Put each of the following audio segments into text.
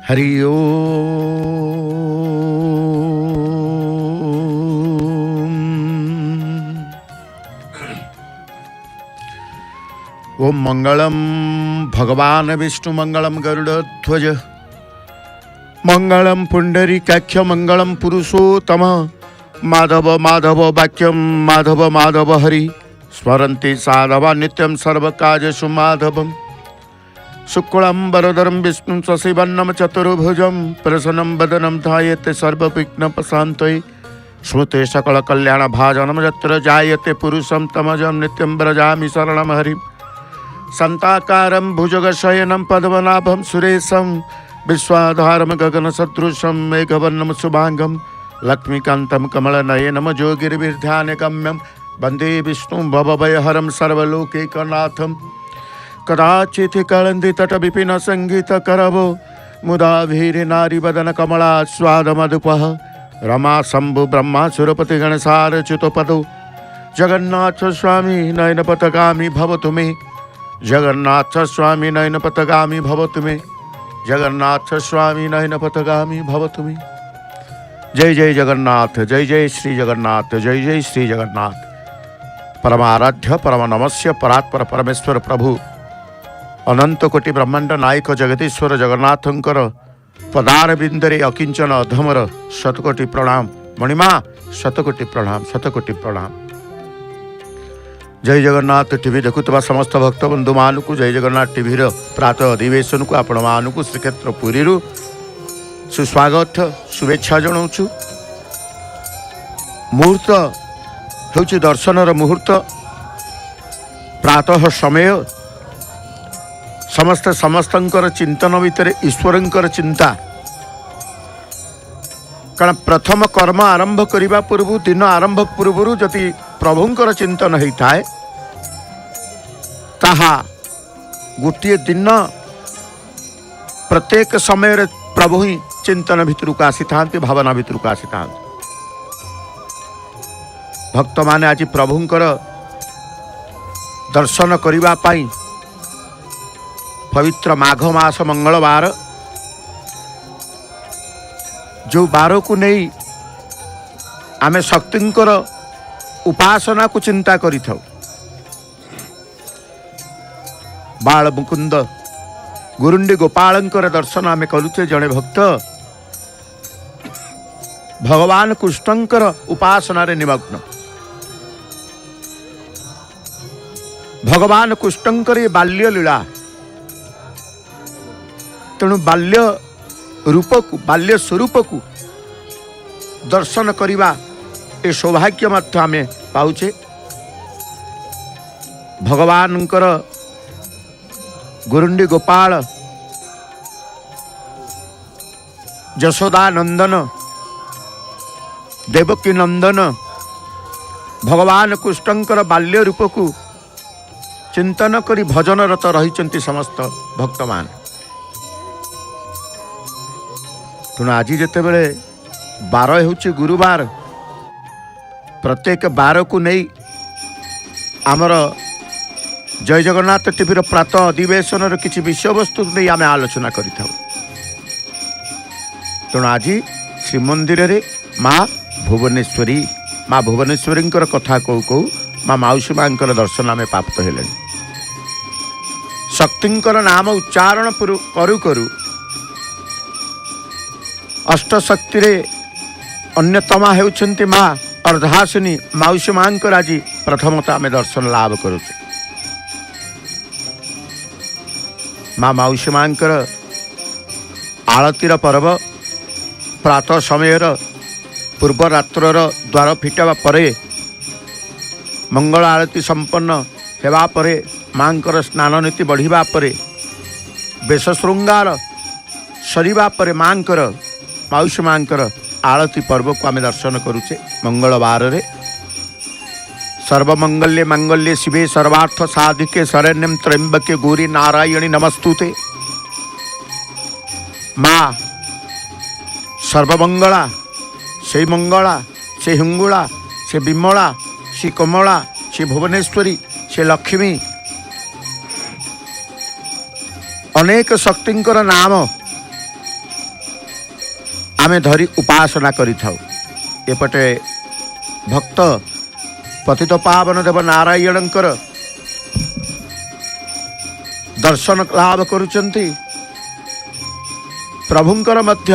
हरि ओम। ओम मंगलम भगवान विष्णु मंगलम गरुड़ध्वज मंगलम पुंडरीकाक्ष मंगलम पुरुषोत्तम माधव माधव वाक्यम माधव माधव हरि स्मरन्ति साधवा नित्यं सर्वकार्येषु माधवम् शुक्लं वरदरं विष्णुं शशिवर्णं चतुर्भुजं प्रसन्नं वदनं ध्यायेते सर्वविघ्नोपशान्तये श्रुते सकलकल्याणभाजनं यत्र जायते पुरुषं तमजं नित्यं व्रजामि शरणं हरिं शान्ताकारं भुजगशयनं पद्मनाभं सुरेशं विश्वाधारं गगनसदृशं मेघवर्णं शुभांगं लक्ष्मीकान्तं कमलनयनं योगिर्विध्यानगम्यं वन्दे विष्णुं भवभयहरं सर्वलोकैकनाथं कदाचित् कलन्ति तट विपिन संगीत करवो मुदा भीर नारी वदन कमला स्वाद मधुपः रमा शंभु ब्रह्मा सुरपति गणसार च्युत पदो जगन्नाथ स्वामी नयन पथगामी भवतु मे जगन्नाथ स्वामी नयन पथगामी भवतु मे जगन्नाथ स्वामी नयन पथगामी भवतु मे। जय जय जगन्नाथ, जय जय श्री जगन्नाथ, जय जय श्री जगन्नाथ। परमाराध्य परम नमस्य परात्पर परमेश्वर प्रभु अनंत कोटि ब्रह्मांड नायक जगदीश्वर जगन्नाथंकर पदार बिंदरे अकिंचन अधमर शतकोटि प्रणाम। मणिमा शतकोटि प्रणाम, शतकोटि प्रणाम। जय जगन्नाथ टीवी देखुवा समस्त भक्त बंधु मानू जय जगन्नाथ टीवी प्रातः अधिवेशन को आपण मानू श्रीक्षेत्र पुरी सुस्वागत शुभेच्छा जनाऊँ। मुहूर्त हूँ दर्शनर मुहूर्त प्रातः समय समस्त समस्तंकर चिंतन भितर ईश्वरंकर चिंता कारण प्रथम कर्म आरंभ करने पूर्व दिन आरंभ पूर्व जदि प्रभुंकर चिंतन होता है ताहा गोटे दिन प्रत्येक समय प्रभु ही चिंतन भितर को आसी था, भावना भितर को आसी था। भक्त माने आज प्रभुंकर दर्शन करने पाई पवित्र माघ मास मंगलवार जो बार को नहीं आमे शक्तिंकर उपासना को चिंता करि थाउ। बाल मुकुंद गुरुंडी गोपालंकर दर्शन आमे करुचे। जड़े भक्त भगवान कृष्णंकर उपासना रे निमग्न। भगवान कृष्णंकर ये बाल्य लीला तेणु बाल्य रूप को बाल्य स्वरूप को दर्शन करिबा ए सौभाग्य मत आमे पाउचे। भगवानंकर गुरुंडी गोपाल यशोदा नंदन देवकी नंदन भगवान कृष्णंकर बाल्य रूप को चिंतन करी भजन रत रही समस्त भक्त मान। तेणु आज जिते बड़े बार हूँ गुरुवार प्रत्येक बार को नहीं आमर जय जगन्नाथ टीवी प्रातः अधिवेशन किसी विषय वस्तु नहीं आम आलोचना करि थाउ। तेणु आज श्रीमंदिर रे माँ भुवनेश्वरी कथा कहू कहू माँ माउसी माँ दर्शन आम प्राप्त हेले। शक्तिंकर नाम उच्चारण करू करू अष्टशक्ति रे अन्यतमा हेउछन्ति माँ अर्धासिनी माउसी माँ आज प्रथमतः आम दर्शन लाभ करूँ। माँ माउसी माँ आलतीर पर्व प्रातः समय पूर्व रात्रर द्वार फिटावा परे मंगल आरती संपन्न हेबा परे माँकर स्नान नीति बढ़िबा परे बेश श्रृंगार सरीबा परे माँकर माउसी माँकर आरती पर्व को आम दर्शन करुचे। मंगलवार रे सर्वमंगल्ये मंगल्ये शिवे सर्वार्थ साधिके शरण्यं त्र्यंबके गौरी नारायणी नमस्तुते। माँ सर्वमंगला से मंगला से हिंगुला से विमला से कमला से भुवनेश्वरी से लक्ष्मी अनेक शक्तिंकर नाम आमे धरी उपासना करिथाउ। एपटे भक्त पतित पावन देव नारायणंकर दर्शन लाभ करुचंती। प्रभुंकर मध्य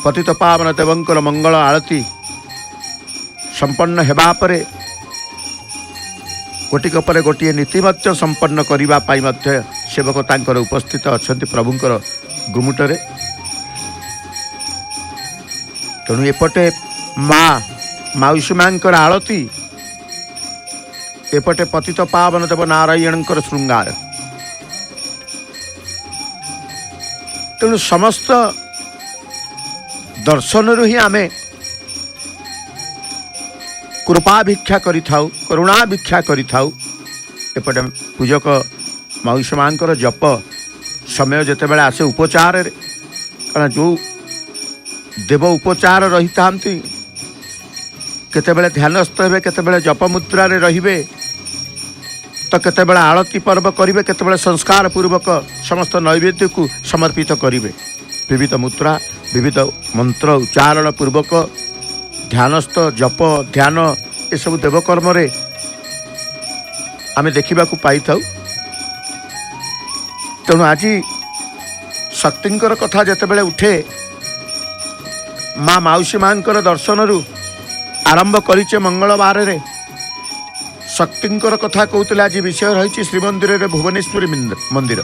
पतित पावन देवंकर मंगल आरती संपन्न हेबा परे गोटिक पर गोटे नीति मध्य संपन्न करिबा पाई मध्य सेवक तांकर उपस्थित अछंती प्रभुंकर गुमुटरे। तेणु एपटे माउसी मांकर आरती, एपटे पतित पावन देव नारायणंकर श्रृंगार। तेणु समस्त दर्शन ही आमे कृपा भिक्षा करिथाउ, करुणा भिक्षा करिथाउ। एपटे पूजक माउसी मांकर जप समय जेतेबेले आसे उपचार रे, कारण जो देव उपचार रही थांती केतेबेले ध्यानस्थ हेबे, केतेबेले जप मुद्रा रे रहिबे, तो केतेबेले आरती पर्व करिवे, केतेबेले संस्कार पूर्वक समस्त नैवेद्य को समर्पित करिवे। विविध मुद्रा विविध मंत्र उच्चारण पूर्वक ध्यानस्थ जप ध्यान ये सब देवकर्म रे आमे देखिबा को पाई थाउ। तेणु आज शक्तिंकर कथा जेतेबेले उठे, माँ माउसी मांकर दर्शन रु आरंभ करिचे मंगलवार रे शक्तिंकर कथा कहूतले। आज विषय रही श्रीमंदिर रे भुवनेश्वरी मंदिर,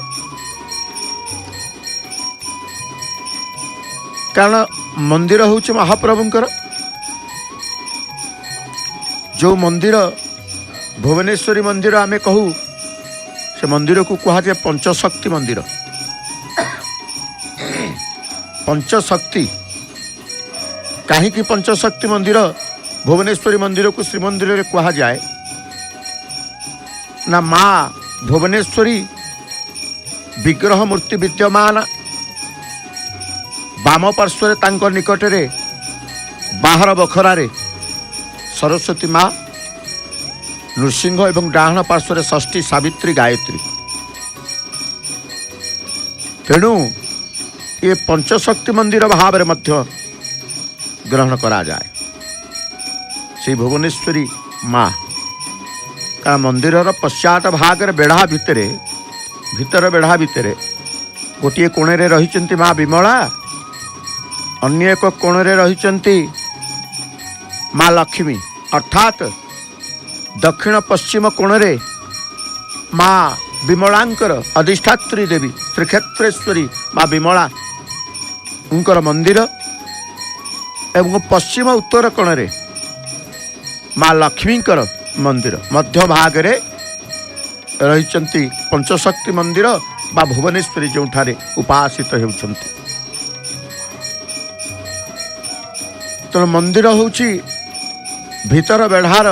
कारण मंदिर हूँ महाप्रभुंकर। जो मंदिर भुवनेश्वरी मंदिर आमे कहू, से मंदिर को कहा जाए पंचशक्ति मंदिर। पंचशक्ति कहीं पंचशक्ति मंदिर भुवनेश्वरी मंदिर को श्रीमंदिर रे कहा जाए ना, माँ भुवनेश्वरी विग्रह मूर्ति विद्यमान, बाम पार्श्व तांको निकटरे बाहर बखरारे सरस्वती माँ, नृसिंह एवं डाहण पार्श्व षष्ठी सावित्री गायत्री। तेणु ये पंचशक्ति मंदिर भाव में मध्य ग्रहण करा जाए श्री भुवनेश्वरी माँ। का मंदिर पश्चात भाग बेढ़ा भीतर बेढ़ा भितर गोटे कोणे रही माँ विमला, अन्य एक कोणे रही माँ लक्ष्मी, अर्थात दक्षिण पश्चिम कोणे माँ विमलांकर अधिष्ठात्री देवी श्रीक्षेत्रेश्वरी माँ विमला उनकर मंदिर एवं पश्चिम उत्तर कोणे माँ लक्ष्मींकर मंदिर। मध्य भाग रे रही पंचशक्ति मंदिर बा भुवनेश्वरी जो उपासित होउछंती। तो मंदिर होउची भीतर बेढ़ार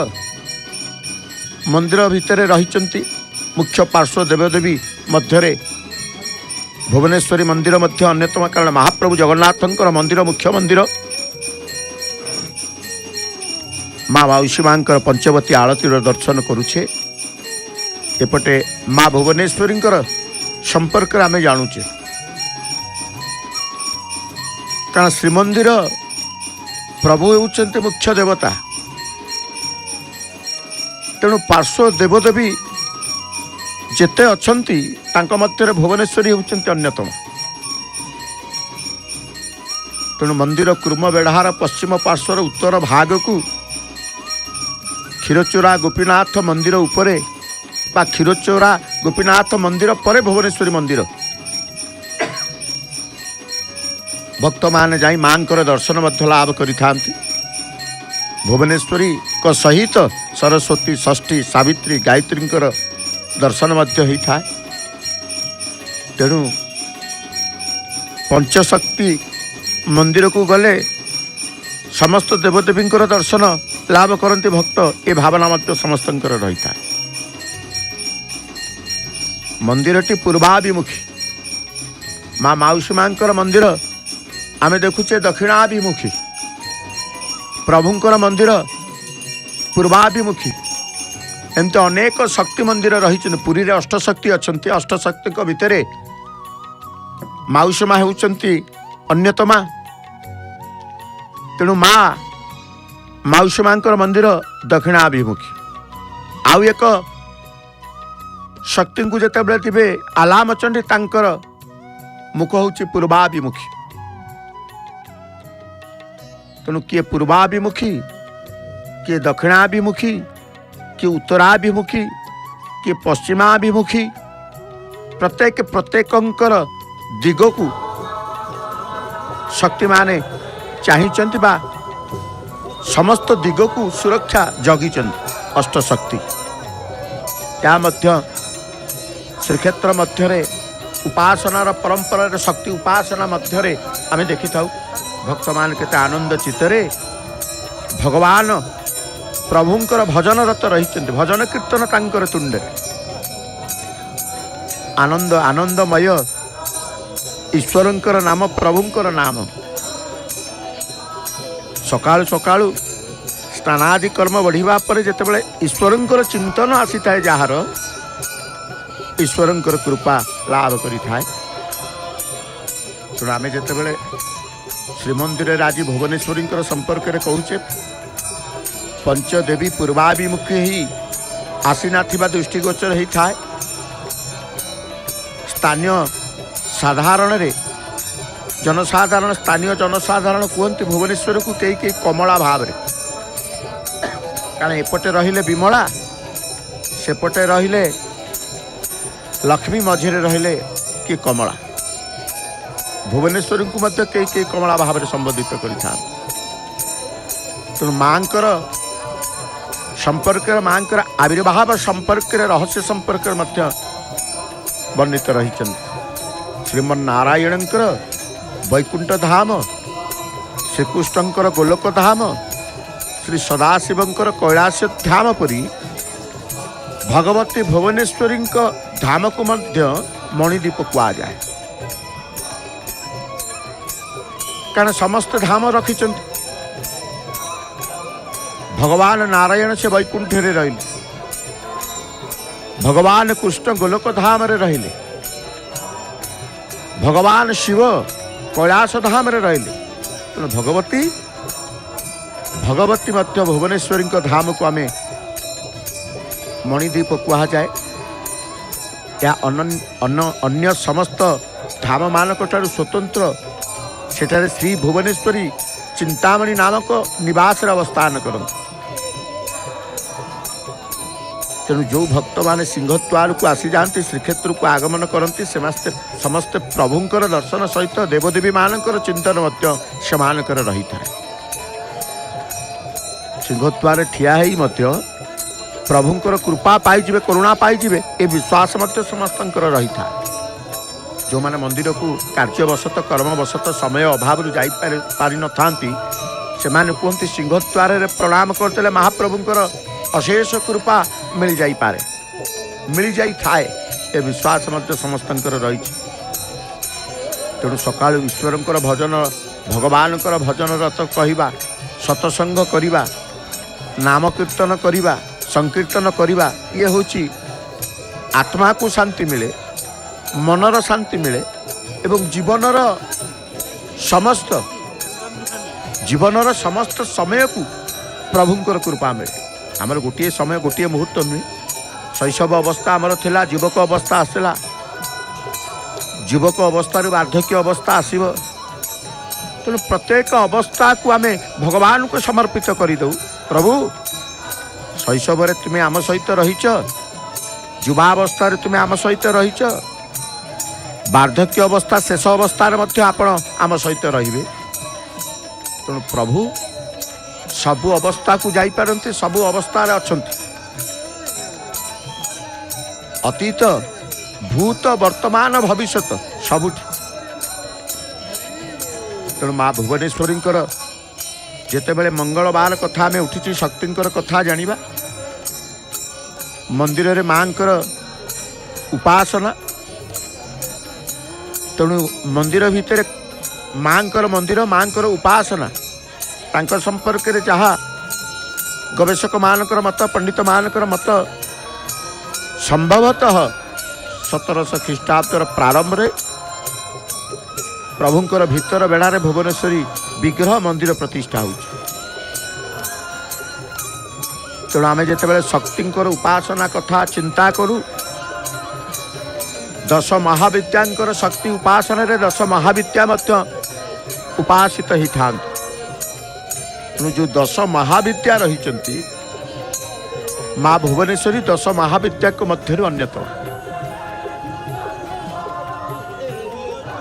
मंदिर भितर रही मुख्य पार्श्व देवदेवी मध्य भुवनेश्वरी मंदिर मध्य अन्यतम, कारण महाप्रभु जगन्नाथंकर मंदिर मुख्य मंदिर। माँ माउसी मांकर पंचवती आरतीर दर्शन करुछे। एपटे माँ भुवनेश्वरी संपर्क आमे जानुचे, कारण श्रीमंदिर प्रभु होउचंते मुख्य देवता। तेणु पार्श्व देवदेवी जेते अछंती तांको मध्य भुवनेश्वरी होउचंते अन्यतम। तेणु मंदिर कुर्म बेढ़ार पश्चिम पार्श्वर उत्तर भाग को क्षीरचोरा गोपीनाथ मंदिर उपरे बा क्षीरचोरा गोपीनाथ मंदिर परे भुवनेश्वरी मंदिर भक्त मान जाई मांकर दर्शन मध्य लाभ करिथांती। भुवनेश्वरी को सहित सरस्वती षष्ठी सावित्री गायत्रींकर दर्शन मध्य होता है। तेणु पंचशक्ति मंदिर को गले समस्त देवदेवींकर दर्शन लाभ करते भक्त, ये भावना मध्य समस्तंकर रही था। मंदिरटी पूर्वाभिमुखी, माँ माउसी मांकर मंदिर आमे देखुचे दक्षिणाभिमुखी, प्रभुंकर मंदिर पूर्वाभिमुखी। एमती अनेक शक्ति मंदिर रही। पुरी अष्टशक्ति अच्छा, अष्टशक्ति भितर माउसी माँ होउचंती अन्यतमा। तेणु माँ माउसी माँ मंदिर दक्षिणाभिमुखी। आउ एक शक्ति को जिते थे आलामचंडी तांकर मुख हूँ पूर्वाभिमुखी। तेणु किए पूर्वाभिमुखी, किए दक्षिणाभिमुखी, किए उत्तराभिमुखी, किए पश्चिमाभिमुखी, प्रत्येकंकर दिग को शक्ति माने चाहिंचंती बा समस्त दिग को सुरक्षा जगिचंती अष्टशक्ति। या मध्य श्रीक्षेत्र मध्य उपासनार परंपरार शक्ति उपासना मध्य आम देखि था भक्त मान केते आनंद चित्तरे भगवान प्रभुंकर भजन रत रही। भजन कीर्तन तांकर तुंडे आनंद आनंदमय ईश्वरंकर नाम प्रभुंकर नाम। सकाळु सकाळु स्नानादि कर्म बढ़िबा परे जेतेबेले ईश्वरंकर चिंतन आसी थाए जहार ईश्वरंकर कृपा लाभ करि थाए। तेणु आमे जेतेबेले श्रीमंदिर आज भुवनेश्वरी संपर्क में कहूचे पंचदेवी पूर्वाभिमुखी ही आसीना थिबा दृष्टिगोचर ही थाए। स्थानीय साधारण रे जनसाधारण स्थानीय जनसाधारण कहते भुवनेश्वर को कई कई कमला भाव रे, कारण एपटे रहिले विमला सेपटे रहिले लक्ष्मी मझिरे रहिले कि कमला। भुवनेश्वर को मध्य कई कई कमला भाव में संबोधित करिथा। तेणु मांकर संपर्क मांकर आविर्भाव संपर्क रहस्य संपर्क मध्य वर्णित रही। श्रीमन्नारायणकर वैकुंठ धाम, श्रीकृष्णकर गोलोक धाम, श्री सदाशिवंकर कैलाश धाम परी भगवती भुवनेश्वरी धाम को मध्य मणिदीप कह जाए। कारण समस्त धाम रखी भगवान नारायण से वैकुंठ रे रहिले, भगवान कृष्ण गोलोक धाम रे रहिले, भगवान शिव कैलाश धाम रे रहिले। तेणु भगवती मध्य भुवनेश्वरी धाम को आमे मणिदीप कह जाए। या अन्य समस्त धाम मानक स्वतंत्र सेठारे श्री भुवनेश्वरी चिंतामणि नामक निवास अवस्थान करते। तेणु जो भक्त माने सिंहद्वार को आसी जाती श्रीक्षेत्र को आगमन करती समस्ते प्रभुंकर दर्शन सहित देवदेवी मानकर चिंतन मध्य सेमानकर रही था। सिंहद्वार ठिया ही मध्य प्रभुंकर कृपा पाइजिबे करुणा पाइजिबे ए विश्वास मध्य समस्तंकर रही था। जो माने मंदिर को कार्यवशत कर्मवशत समय अभाव जाई पारि न थांती से माने कहते सिंहद्वार रे प्रणाम करते महाप्रभुंकर अशेष कृपा मिल जाई पारे मिल जाई थाए ए विश्वास मध्य समस्तंकर रही। तेणु सकाळु ईश्वरंकर भजन भगवानकर भजन रत कहिबा सतसंग करिबा नाम कीर्तन करिबा संकीर्तन करिबा ये होची आत्मा को शांति मिले, मनर शांति मिले एवं जीवनर समस्त समय को प्रभुंकर कृपा मिले। आमर गोटे समय गोटे मुहूर्त नुहे शैशव अवस्था आमर थिला, युवक अवस्था आसला, युवक अवस्था वार्धक्य अवस्था आसब। तेणु प्रत्येक अवस्था को आमे भगवान को समर्पित करदे। प्रभु शैशव तुम्हें आम सहित रहीच, युवावस्था तुम्हें आम सहित रहीच, वार्धक्य अवस्था शेष अवस्था आपण आम सहित रहिबे। तेणु प्रभु सबु अवस्था को जाई पारंती, सबु अवस्था अछंती, अतीत भूत वर्तमान भविष्यत सबुठी। तेणु माँ भुवनेश्वरी जितेबले मंगलवार कथा आम उठी शक्तिंकर कथा जानिबा, मंदिर रे मांकर उपासना। तेणु मंदिर भितर मांकर मंदिर मांकर उपासना तांकर संपर्क रे जहाँ गवेषक मानकर मत पंडित मानकर मत संभवतः 1700 ख्रीष्टाब्दर प्रारंभ रे प्रभुंकर भितर बेड़ारे भुवनेश्वरी विग्रह मंदिर प्रतिष्ठा हो। तेणु आम जिते शक्ति उपासना कथा चिंता करूँ, दश महाविद्यांकर शक्ति उपासना रे दश महाविद्या उपासित ही था। तेणु जो दश महाविद्या रही माँ भुवनेश्वरी दश महाविद्या को मध्य अन्यतम।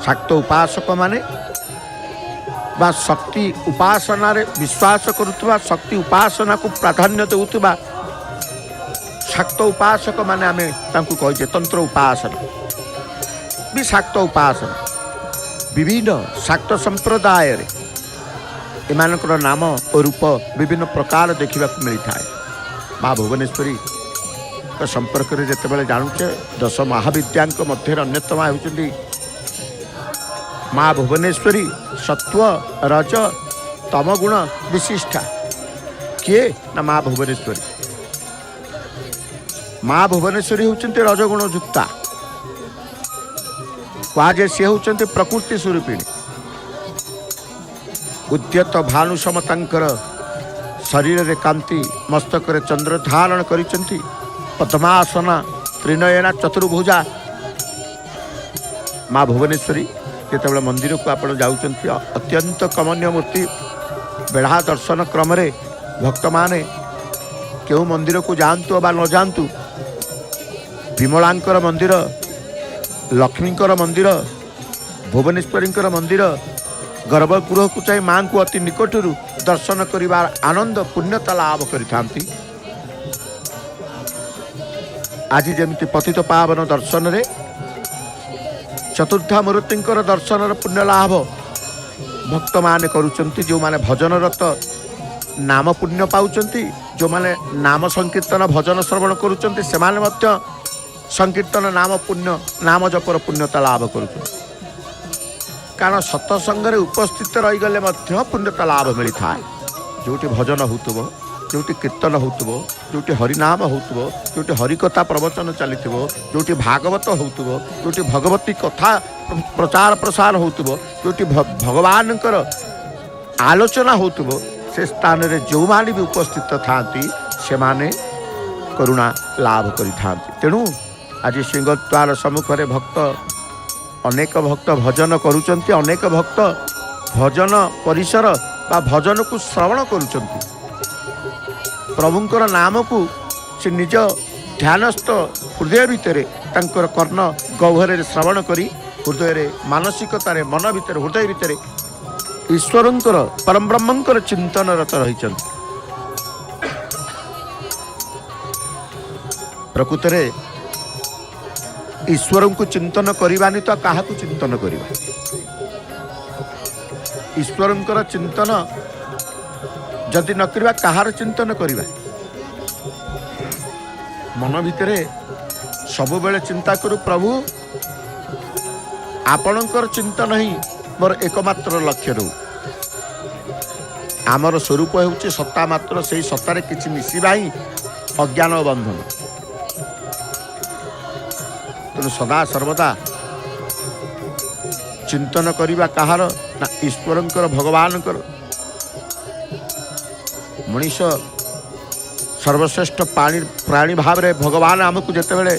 शाक्त उपासक माने बा शक्ति उपासना रे विश्वास करुवा, शक्ति उपासना को प्राधान्य देउतबा शाक्त उपासक माने आमे तांकु कहिजे तंत्र उपासना भी शाक्त उपासना। विभिन्न शाक्त संप्रदाय रे एमानकर नाम और रूप विभिन्न प्रकार देखा मिलता है। माँ भुवनेश्वरी संपर्क में जिते जानूचे दश महाविद्या मध्य अन्यतमा होती माँ भुवनेश्वरी सत्व रज तम गुण विशिष्टा। किए ना माँ भुवनेश्वरी। माँ भुवनेश्वरी होती रजगुण युक्ता, कहुए सी होती प्रकृति स्वरूपिणी। उद्यत भानु समतांकर शरीर रे कांति, मस्तक रे चंद्र धारण करिसेंती, पद्मासना त्रिनयना चतुर्भुजा। माँ भुवनेश्वरी जिते मंदिर को आप जाउछंती अत्यंत कमनीय मूर्ति। बेढ़ा दर्शन क्रम रे भक्त माने केउ मंदिर को जानतु बा न जानतु, विमलांकर मंदिर, लक्ष्मींकर मंदिर, भुवनेश्वरींकर मंदिर, गर्भगृह को चाहे माँ को अति निकटरू दर्शन करिवार आनंद पुण्यता लाभ करिथांती। आज जमिति पतित पावन दर्शन रे चतुर्था मूर्तिंकर दर्शन पुण्य लाभ भक्त माने करुचंती। जो माने भजन रत नाम पुण्य पाउचंती, जो माने नाम संकीर्तन भजन श्रवण करुचंती से माने मध्य संकीर्तन नाम पुण्य नाम जपर पुण्यता लाभ करुचंती। कारण सत्संग रे उपस्थित रही गले मध्य पुण्यता लाभ मिलता है। जोटी भजन होतबो, जोटी कीर्तन होतबो, जोटी हरिनाम होतबो, जोटी हरिकथा प्रवचन चलिथिबो, जोटी भागवत होतबो, जोटी भगवती कथा प्रचार प्रसार होतबो, जोटी भगवानकर आलोचना होतबो, से स्थान रे जो माने भी उपस्थित थांती से माने करुणा लाभ करि थांती। तेणु आज सिंहद्वार सम्मुख रे भक्त अनेक भक्त भजन करुचंती, अनेक भक्त भजन परिसर बा भजन को श्रवण करुचंती। प्रभुंकर नाम को से निज ध्यानस्थ हृदय भितर तांकर कर्ण गह्वरे श्रवण करी हृदय मानसिकतार मन भितर हृदय भितर ईश्वरंकर परम ब्रह्मंकर चिंतन रत रही। प्रकृत रे ईश्वर को चिंतन करवानी तो क्या चिंतन करवा। ईश्वरंकर चिंतन जदि न करवा कहार चिंतन करवा। मन भितर सब बेले चिंता करू प्रभु आपणकर चिंतन ही मोर एकमात्र लक्ष्य रू। आमर स्वरूप होउछि सत्ता मात्र, से सत्तार किछि मिसिबा ही अज्ञान बंधन। तेणु सदा सर्वदा चिंतन करवा कहार ना ईश्वरंकर भगवानकर। मनीष सर्वश्रेष्ठ प्राणी भाव रे भगवान आमको जिते बड़े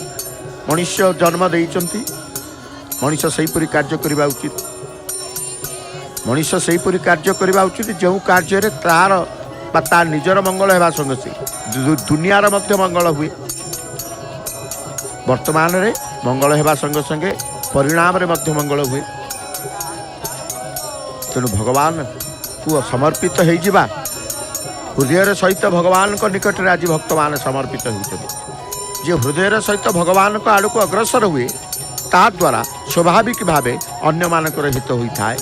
मनुष्य जन्म देइचंती, मनीष सेहीपरि कार्य करवा उचित। मनीष सेहीपरि कार्य करवा उचित जो कार्य रे तार बा तार निजर मंगल हेबा संगे से दुनियार मध्य मंगल हुए। वर्तमान रे मंगल हेबा संगे संगे परिणाम रे मध्य मंगल हुए। तेणु भगवान को समर्पित हो जिबा हृदय सहित भगवान को निकट रे आज भक्त मान समर्पित होते। जे हृदय सहित भगवान को आड़ को अग्रसर हुए ता द्वारा स्वाभाविक भावे अन्य मानकर हित होता है।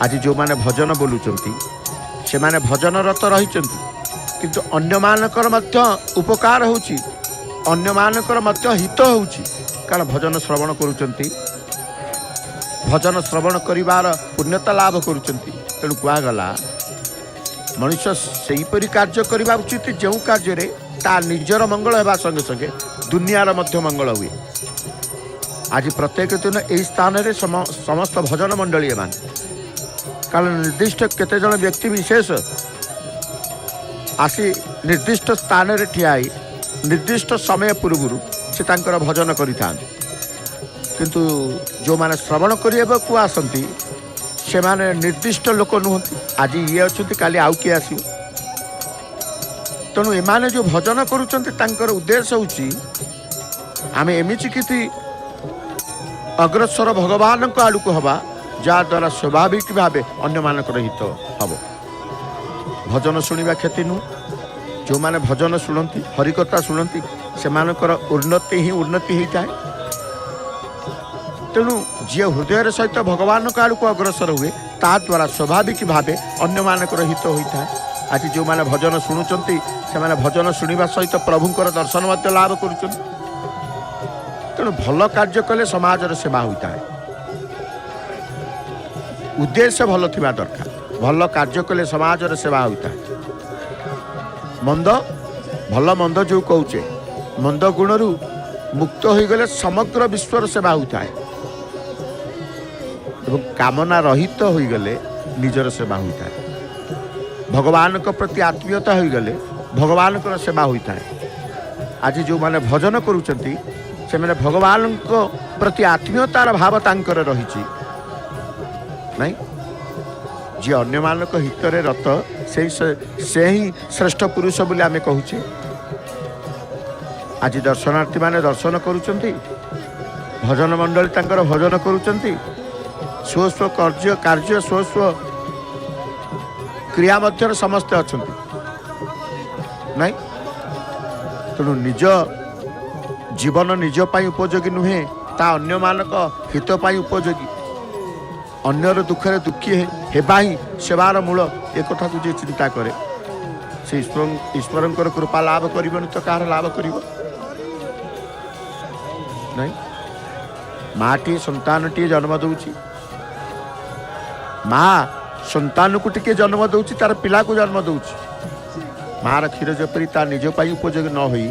आज जो माने भजन बोलुचंती से माने भजन रत रही, किंतु अन्य मानकर मध्य उपकार होची, अन्य मानकर मध्य हित होची। कारण भजन श्रवण करुचंती, भजन श्रवण करिवार पुण्यता लाभ करुचंती। तेणु कुआगला मनुष्य सेहीपरि कार्य करवा उचित जो कार्य ता निजर मंगल हेबा संगे संगे दुनियार मध्य मंगल हुए। आज प्रत्येक दिन यही स्थान में समस्त भजन मंडली मान कारण निर्दिष्ट केते जन व्यक्ति विशेष आसी निर्दिष्ट स्थान में ठिया निर्दिष्ट समय पूर्व से तांकर भजन करिथान किंतु जो माने श्रवण करने को आसती से माने निर्दिष्ट लोक नुहति आज ये अच्छे काली आउ किए आस तेणु एमाने जो भजन करुँच उद्देश्य होची आम एमती कि अग्रसर भगवान आड़ को हवा जद्वारा स्वाभाविक भाव अन्य मानक हित हम भजन शुणा क्षति नु जो माने भजन शुणती हरिकथा शुणती से उन्नति ही उन्नति होता है तेणु जी हृदय सहित भगवान आड़ को अग्रसर हुए ता द्वारा स्वाभाविक भाव अन्य मानक हित होता है आज जो माने भजन शुणुंट से भजन शुणा सहित प्रभुंर दर्शन लाभ कर तेणु भल कार्य कले समाजर सेवा होता है उद्देश्य भल थिबा दरकार भल कार्य कले समाजर सेवा होता है मंद भल मंद जो कौचे मंद गुणरू मुक्त हो गले समग्र विश्वर सेवा होता है एवं कामना रहित हो गले निजर सेवा होता है भगवान को प्रति आत्मीयता हो गले भगवान को सेवा होता है आज जो माने भजन करूचंती से मैंने भगवान को प्रति आत्मीयतार भाव तांकर रही नहीं जी अन्य मानक हितरे रत से ही श्रेष्ठ पुरुष बोली आमे कहूचे आज दर्शनार्थी माने दर्शन करूचंती भजन मंडली तांकर भजन करूचंती स्व स्व कार्य स्व स्व क्रिया मध्य समस्ते अछंती नहीं तेणु निज जीवन निज पाई उपयोगी नुहे ता अन्य मानक हित पाई उपयोगी अन्यर दुखे दुखी हेबा ही सेवार मूल एक को जे चिंता करे से ईश्वर कृपा लाभ कर तो कह लाभ कर नहीं माँ टी संतान टी जन्म दूची माँ संतान को टी जन्म दूची तार पिला को जन्म दूची माँ क्षीर जपरी ता निज पाई उपयोगी न होई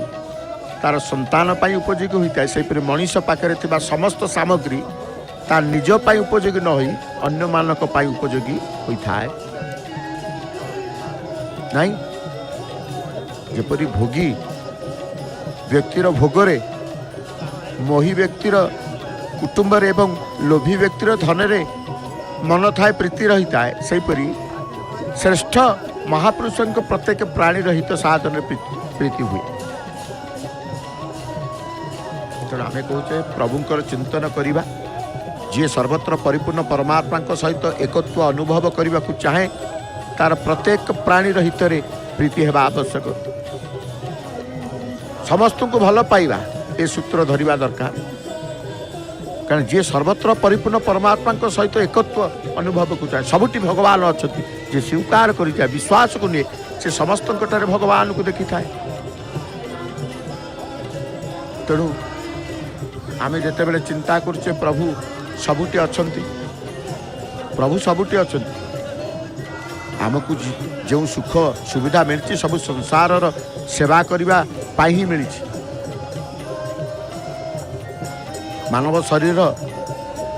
तार संतान पाई उपयोगी होता है सेपरी मनीष पाखे थिबा समस्त सामग्री तार निज पाई उपयोगी न होई अन्य मानक पाई उपयोगी होता है नहीं जेपरी भोगी व्यक्तिर भोगरे मोही व्यक्तिर कुटुंब एवं लोभी व्यक्तिर धन रे मन थाए प्रीति रही है सेपरी श्रेष्ठ महापुरुषों को प्रत्येक प्राणी रहित साधन प्रीति हुए तेणु आम कहे प्रभुंर चिंतन करवा जी सर्वत्र परिपूर्ण परमात्मा सहित एकत्व अनुभव करने को चाहे तार प्रत्येक प्राणी हित प्रीति हेबा आवश्यक समस्त को भल पाइबा ए सूत्र धरिबा दरकार कारण जी सर्वत्र परिपूर्ण परमात्मा सहित एकत्व अनुभव को चाहे सबुटी भगवान अच्छा जी स्वीकार कर विश्वास को निए से समस्त भगवान को देखी थाए तेणु आमे जेते बेले चिंता करछे प्रभु सबुटी अछंती प्रभु सबुटी अछंती आमको जो सुख सुविधा मिलती सब संसार सेवा करने पाई ही मिली मानव शरीर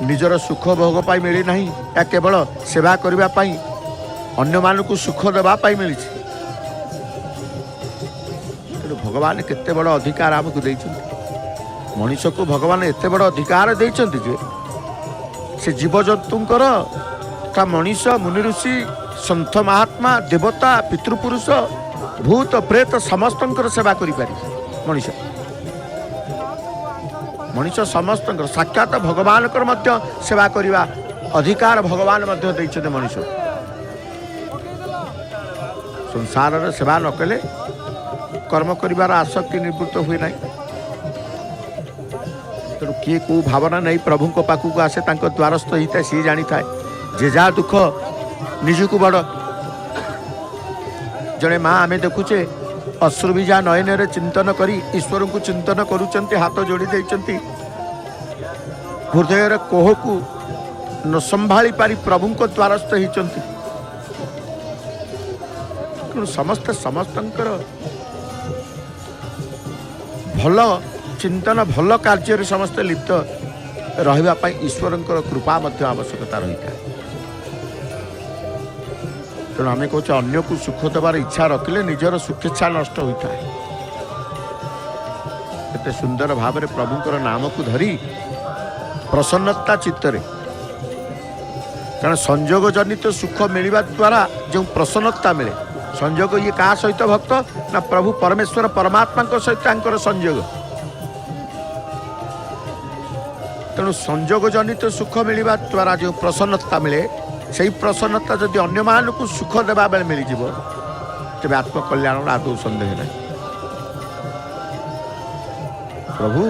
निजर सुख भोग पाई मिली नहीं या केवल सेवा करने पाई अन्य मान को सुख देवा पाई मिली भगवान केते बड़ अधिकार आमको देइछन्ति मनीष को भगवान एते बड़ अधिकार देइछन्ति जे से जीवजंतुंकर का मनीष मुनि ऋषि संत महात्मा देवता पितृपुरुष भूत प्रेत समस्तंकर सेवा करि पारि मनीष मनीष समस्तंकर साक्षात भगवान कर मध्य सेवा करिवा अधिकार भगवान मध्य देइछन्ति मनीष संसार रे सेवा न कले कर्म करिवार आसक्ति निवृत्त हुए ना तेणु किए को भावना नहीं प्रभु को पाखक आसे द्वारस्थ होता है सी जानी था जे जा दुख निजक बड़ जड़े माँ आम देखुचे अश्रुबीजा नयन चिंतन करी ईश्वर को चिंतन करुचंती हाथ जोड़ी देइचंती हृदय कोह को न संभाली पारी प्रभु को द्वारस्थ होती समस्त समस्तंकर भल चिंतन भल कार्य समस्ते लिप्त रहिबा ईश्वरंकर कृपा मध्य आवश्यकता रही है। तेणु आम कहे अन्य को सुख देवार इच्छा रखिले निजर सुखेच्छा नष्ट होता है। एते सुंदर भाव में प्रभुंकर नाम को धरी प्रसन्नता चित्तरे, कारण संयोग जनित सुख मिलवा द्वारा जो प्रसन्नता मिले, संयोग ये क्या सहित भक्त ना प्रभु परमेश्वर परमात्मा सहित संयोग। तेणु संयोग जनित सुख मिलवा द्वारा जो प्रसन्नता मिले, से प्रसन्नता जदि अन्य मान को सुख देवा बेले मिल जाव तेज आत्मकल्याण आदौ सन्देह नहीं। प्रभु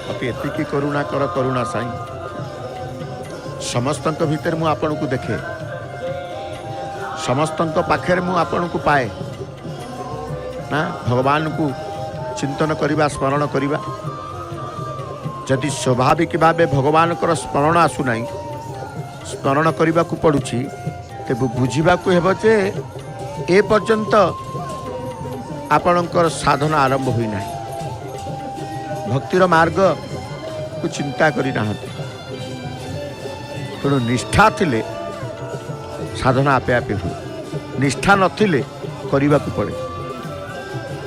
अति एतिकी करुणा कर करुणा साई, समस्त भितर मु आपण को देखे, समस्त पाखे मु आपण को पाए ना। भगवान को चिंतन करवा स्मरण करवा, जदि स्वाभाविक भाव भगवान को स्मरण आसुना, स्मरण करने को पड़ुछि, तेब बुझा हे ए पर्यंत आपणकर साधना आरंभ हुई ना, भक्तिर मार्ग को चिंता करना। तेणु निष्ठा थिले साधना आपे आपे हुए, निष्ठा नथिले करने को पड़े।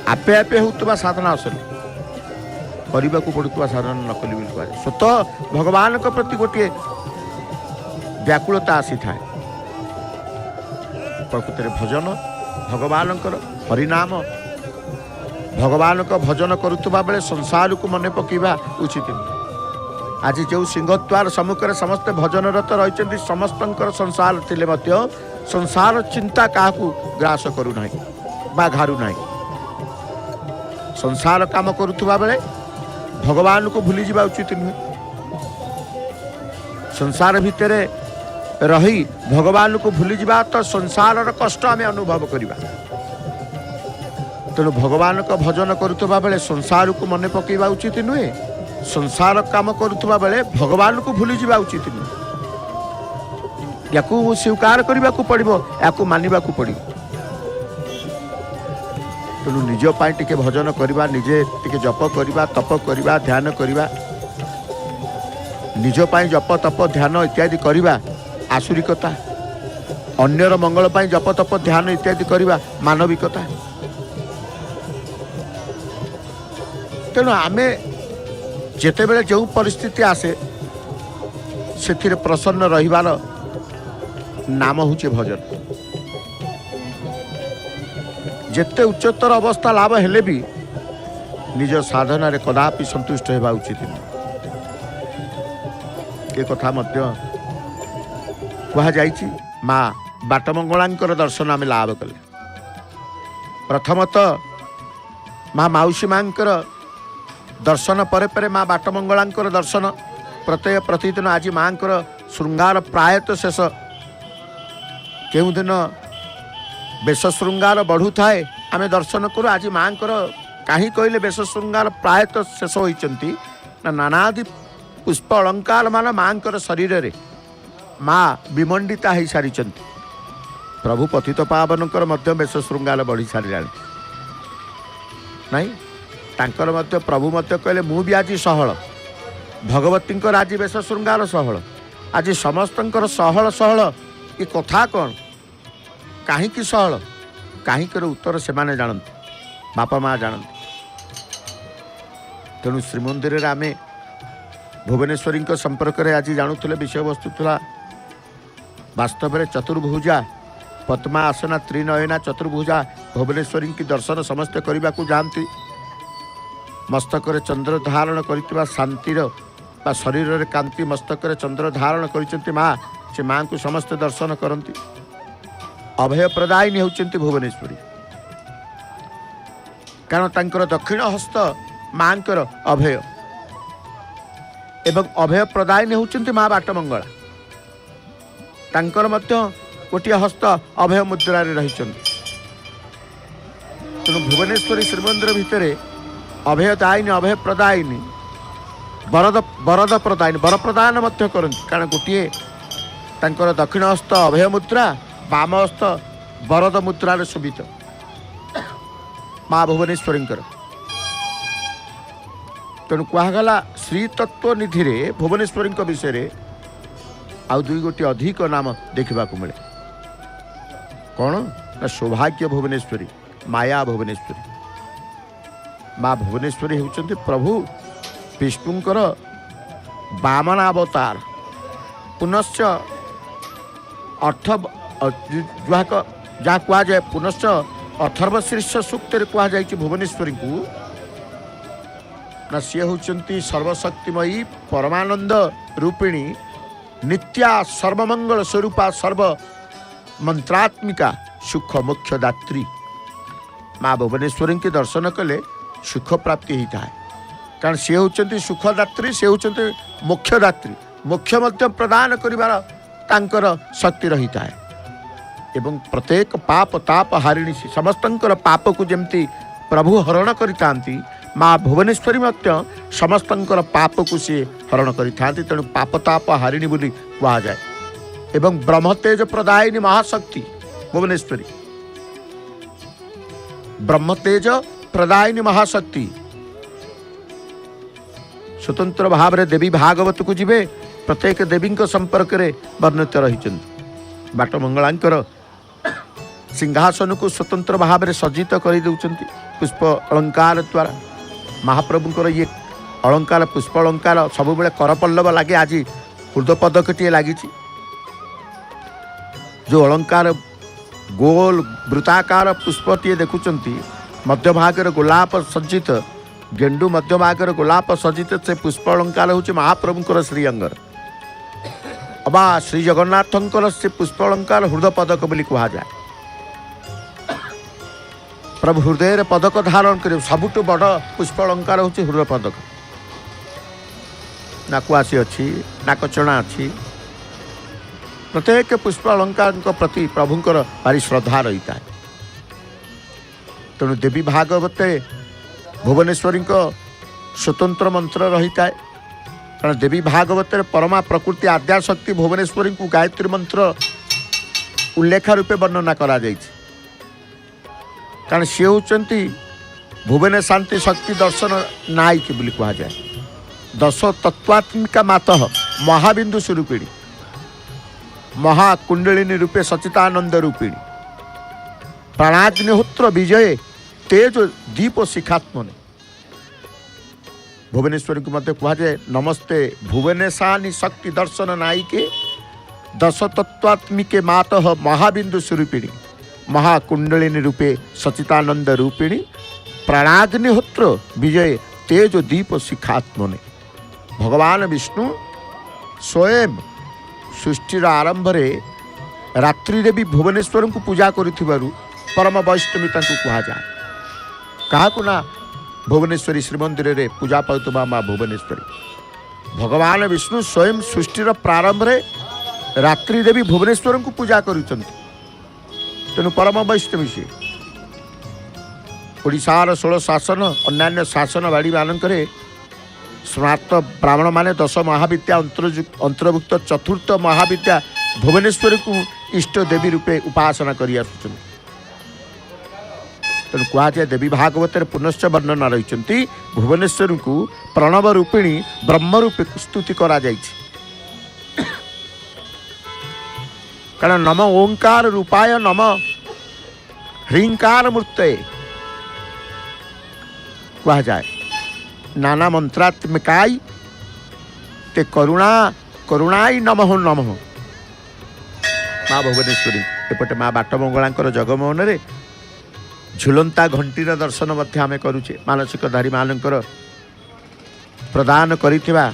आपे आपे होता साधना असली करने को पड़ुवा साधना नकली बोली कह। स्वतः भगवान के प्रति गोटे व्याकुलता आसी थाए। प्रकृति भजन भगवान हरिनाम भगवान को भजन करुवा बेले संसार को मन पकड़ा उचित नुहे। आज जो सिंहद्वार सम्मुखें समस्ते भजनरत रही, समस्त संसार थिले मध्य संसार चिंता क्या ग्रास करूना बा घारूना। संसार काम करुवा बेले भगवान को भूली जावा उचित नुहे। संसार भितर रही भगवान को भूली जावा तो संसार कष्ट आम अनुभव करवा। तेणु भगवान को भजन करुवा बेले संसार को मन पकड़ा उचित नुहे, संसार काम करुवा बेले भगवान को भूली जावा उचित नुहे। या स्वीकार करने को पड़ो, या मानवा को पड़ो। तेणु निजपाई टिके भजन करवा, निजे टिके जप करवा, तप करवा, ध्यान करवा, निजपाई जप तप ध्यान इत्यादि करवा आसुरिकता, अन्यर मंगल पाई जप तप ध्यान इत्यादि करवा मानविकता। तेणु आमे जेतेबेले जो परिस्थिति आसे से प्रसन्न रहिबार नाम होचे भजन। जेते उच्चतर अवस्था लाभ हेले भी निज साधना रे कदापि संतुष्ट होगा उचित नहीं। ये कथा मध्य कह जाइछि। माँ बाटमंगलांकर दर्शन आम लाभ कले। प्रथमतः माँ माउसी मांकर दर्शन परे परे माँ बाटमंगलांकर दर्शन प्रत्यय प्रतिदिन। आज माँ श्रृंगार प्रायतः शेष, केउ दिन बेश श्रृंगार बढ़ू थाए आम दर्शन करूँ। आज माँ कहीं कहले बेश श्रृंगार प्रायतः शेष होती ना, नानादि पुष्प अलंकार मान माँ शरीर रे माँ विमंडिता हो सारी। प्रभु पतित पावनकर मध्य बेश श्रृंगार बढ़ी सारा नहीं। तांकर मध्य प्रभु मध्य कहले मु भी आज सहल, भगवती आज बेश श्रृंगार सहल। आज समस्तंकर सहल सहल ये कथा कौन, कहीं सहल कहीं उत्तर से माने जानते, बापा माँ जानते। तेणु श्रीमंदिर आम भुवनेश्वरी संपर्क में आज जानूले विषय वस्तु था वास्तव में चतुर्भुजा पद्मा आसना त्रिनयना चतुर्भुजा भुवनेश्वरी की दर्शन समस्ते करने को जाती। मस्तक चंद्र धारण कर शांतिर बा शरीर कांति मस्तक चंद्र धारण कर माँ से माँ को समस्ते दर्शन करती। अभय प्रदायिनी होती भुवनेश्वरी, कारण तांकर दक्षिण हस्त माँ अभय एवं अभय प्रदायिनी होती माँ बाटमंगला। तांकर मध्य गोटे हस्त अभय मुद्रा रही। तेणु भुवनेश्वरी श्रीमंदिर भितर अभय दायिनी अभय प्रदायिनी वरद प्रदायिनी वर प्रदान मध्य करती। कारण गोटे तांकर दक्षिण हस्त अभय मुद्रा, बाम हस्त वरद मुद्रा शोभित। माँ भुवनेश्वरी तेणु कहगला श्री तत्व निधि रे भुवनेश्वरी विषय आउ दुई गोटी अधिक नाम देखा मिले कौन ना सौभाग्य भुवनेश्वरी माया भुवनेश्वरी। माँ भुवनेश्वरी होउछन्ति प्रभु विष्णुंकर वामनावतार पुनश्च अर्थ जहाँ कह जाए पुनश्च अथर्वशीर्ष सूक्त कह जाए भुवनेश्वरी को ना सी होउछन्ति सर्वशक्तिमयी परमानंद रूपिणी नित्या सर्वमंगल स्वरूपा सर्व मंत्रात्मिका सुख मोक्ष दात्री। माँ भुवनेश्वरी के दर्शन कले सुख प्राप्ति होता है कारण सी होउछन्ति सुखदात्री से होउछन्ति मोक्षदात्री मोक्ष मध्य प्रदान करिवार तांकर शक्ति रही है एवं प्रत्येक पाप ताप हारिणी समस्तंकर पाप को जमती प्रभु हरण करितांती माँ भुवनेश्वरी मध्य समस्तंकर पाप को सी हरण करितांती तेणु पाप ताप हारिणी बोली कहा जाए एवं ब्रह्मतेज प्रदायिनी महाशक्ति भुवनेश्वरी ब्रह्मतेज प्रदायिनी महाशक्ति स्वतंत्र भाव रे देवी भागवत को जीवे प्रत्येक देवी संपर्क में वर्णित रही बाट मंगलांकर सिंहासन को स्वतंत्र भाव में सज्जित कर पुष्प अलंकार द्वारा महाप्रभुंर ये अलंकार पुष्प अलंकार सब बेले करपल्लव लगे आज ऊर्ध्वपदकटीए लगी जो अलंकार गोल वृत्ताकार पुष्पटीए देखुंट मध्य भागर गोलाप सज्जित गेंडू मध्य भागर गोलाप सज्जित से पुष्प अलंकार हूँ महाप्रभुंर श्रीअंगर अबा श्री जगन्नाथंकर से पुष्प अलंकार हृदय पदक बोली कह जाए प्रभु हृदय पदक धारण कर सबुठ बड़ पुष्प अलंकार हूँ हृदय पदक नाकुआसी अच्छी नाकचଣା अच्छी प्रत्येक पुष्प अलंकार प्रति प्रभुंकर भारी श्रद्धा रही है तेणु देवी भागवते भुवनेश्वरी स्वतंत्र मंत्र रही है कारण देवी भागवत परमा प्रकृति आद्याशक्ति भुवनेश्वरी को गायत्री मंत्र उल्लेख रूपे वर्णना करा जायछि कारण सी होउछन्ति भुवने शांति शक्ति दर्शन नायिकी बोली कहा जाए दश तत्वात्मिका मातः महाबिंदु स्वरूपिणी महाकुंडलिनी रूपे सचितानंद रूपिणी प्राणाग्निहोत्र विजय तेज दीप शिखात्मने भुवनेश्वरी को मध्य कह जाए नमस्ते भुवनेशानी शक्ति दर्शन नायिके दश तत्वात्मिके मातः महाबिंदु स्वरूपिणी महाकुंडलिनी रूपे सचितानंद रूपिणी प्राणाग्निहोत्र विजय तेज दीप शिखात्मने भगवान विष्णु स्वयं सृष्टिर आरंभ रात्रि भी भुवनेश्वर को पूजा करुथिबारु परम वैष्णवी कहा जाए क्या ना भुवनेश्वरी श्रीमंदिर रे पूजा पाउतबा माँ भुवनेश्वरी भगवान विष्णु स्वयं सृष्टिर प्रारंभ रात्रि देवी भुवनेश्वर को पूजा करुचंती तेणु परम वैष्णवी से ओडिशार 16 शासन अन्यान्य शासन बाड़ी मानक स्मार्त ब्राह्मण माने 10 महाविद्या अंतर्भुक्त चतुर्थ महाविद्या भुवनेश्वरी को इष्ट देवी रूपे उपासना करि आसुछन तेणु कहुए देवी भागवत पुनश्च वर्णना रही भुवनेश्वर को प्रणव रूपिणी ब्रह्म रूपे स्तुति करा जायछि कारण नम ओंकार रूपाय नम ह्रींकार मूर्ते कह जाए नाना मंत्रात्मिकाय ते करुणाई नमः नमः माँ भुवनेश्वरी एपटे माँ बाटमंगला जगमोहन रे झुलंता घंटीर दर्शन मध्य आम करुचे मानसिकधारी मानकर प्रदान करिथिबा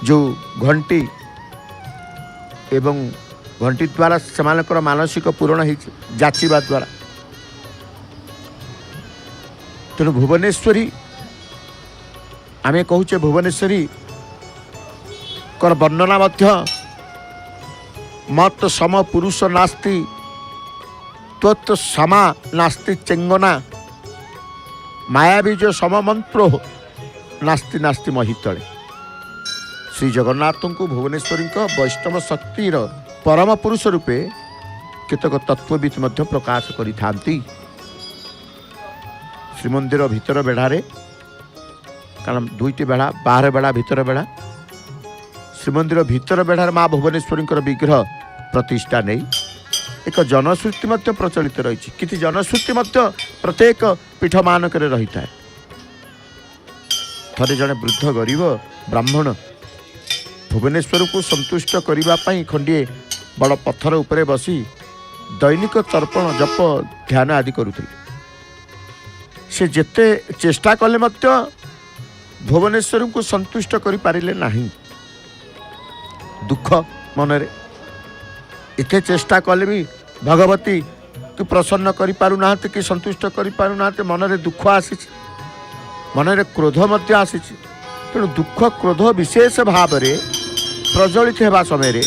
जो घंटी एवं घंटी द्वारा सेमानकर मानसिक पूरण होइछि जाचिबा द्वारा तेणु भुवनेश्वरी आमे कहूचे भुवनेश्वरी कर वर्णना मध्य मत सम पुरुष नास्ति त्वत् समा नास्ति चेंगना मायाबीज सम मंत्रो नास्ति नास्ति महितले श्री जगन्नाथ को भुवनेश्वरी वैष्णव शक्तिर परम पुरुष रूपे केतक तत्वविद मध्य प्रकाश करि श्रीमंदिर भितर बेढ़ारे कारण दुईटी बेढ़ा बाहर बेढ़ा भितर बेढ़ा श्रीमंदिर भितर बेढ़ार माँ भुवनेश्वरी विग्रह प्रतिष्ठा नहीं एक जनश्रुति मध्य प्रचलित रही कि जनश्रुति मध्य प्रत्येक पीठ मानक रही था। थरे जड़े वृद्ध गरीब ब्राह्मण भुवनेश्वर को संतुष्ट करने खंडिए बड़ पत्थर उपरे बसी दैनिक तर्पण जप ध्यान आदि करुले। से जेते चेष्टा कले मध्य भुवनेश्वर को संतुष्ट करि पारिले नाही। दुख मनरे इते चेष्टा कले भी भगवती कि प्रसन्न करि पारु नाहते कि संतुष्ट करि पारु नाहते मनरे दुख आसी मनरे क्रोध मध्य आसी। तेणु दुख क्रोध विशेष भाव में प्रज्वलित होगा समय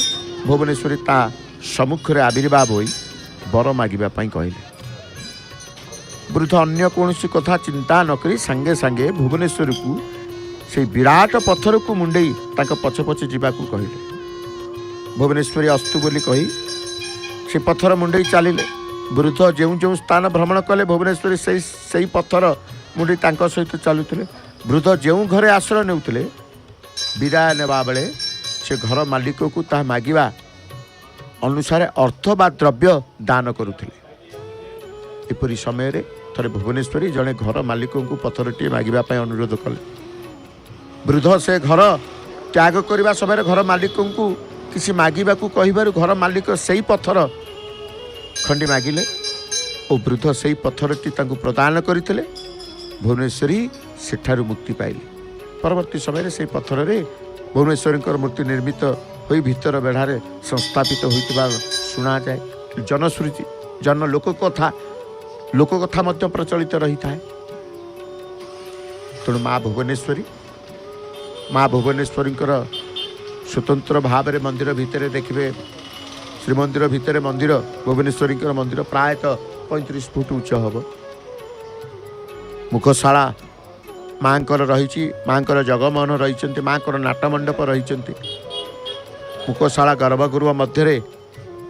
भुवनेश्वरी ता सम्मुख में आविर्भाव हो वर मागिबा पई कहले। वृद्ध अन्य कौन कथा चिंता नक सांगे सांगे भुवनेश्वर को से विराट पत्थर को मुंडई पछे पछे जावाक कहले। भुवनेश्वरी अस्तु बोली कही से पत्थर मुंडई चलिले। वृद्ध जो जो स्थान भ्रमण कले भुवनेश्वरी से पत्थर मुंडई सहित चलुले। वृद्ध जो घरे आश्रय नेउतले विदाय नेबा बेले से घर मालिक को ता मागिबा अनुसार अर्थ बा द्रव्य दान करुले। एपरी समय थरे भुवनेश्वरी जड़े घर मालिक को पत्थरटी मागिबा अनुरोध कले। वृद्ध से घर त्याग करने समय घर मालिक को किसी मागिबा कहबार घर मालिक से ही पत्थर खंडी मागिले और वृद्ध से ही पत्थरटी प्रदान करते। भुवनेश्वरी सेठारु मुक्ति पाइले। परवर्ती समय से पत्थर रे भुवनेश्वरी मूर्ति निर्मित हो भीतर बेढ़ारे संस्थापित होता शुणा जाए। जनश्रुति जन लोककथा मध्य प्रचलित रही था। तेणु माँ भुवनेश्वरी स्वतंत्र भाव में मंदिर भितर देखिए श्रीमंदिर भितर मंदिर भुवनेश्वरी मंदिर प्रायतः 35 फुट उच्च हम। मुखशाला माँ रही माँ जगमोहन रही माँ नाटमंडप रही। मुखशाला गर्भगृह मध्य